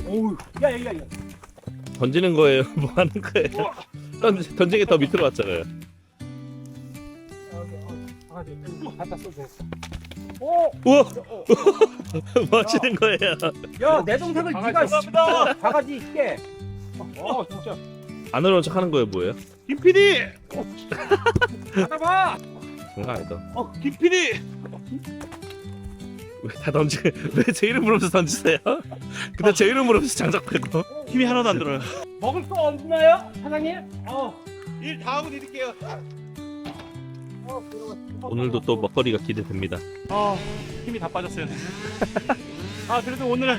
오우, 야. 던지는 거예요? 뭐 하는 거예요? 던지게 더 밑으로 왔잖아요. 강아지 갖다 쏘세요. 오, 우와! 뭐 하시는 거예요? 야, 내 동생을 네가 감사합니다. 바가지 있게. 진짜. 안 어려운 척 하는 거예요, 뭐예요? 김PD! 받아봐. 그런 거 아니다. 김PD! 왜 다 왜 제 이름 부르면서 던지세요? 근데 제 이름 부르면서 장작 패고. 힘이 하나도 안 들어요. 먹을 거 없나요, 사장님? 일 다 하고 드릴게요. 오늘도 또 먹거리가 기대됩니다. 힘이 다 빠졌어요. 그래도 오늘은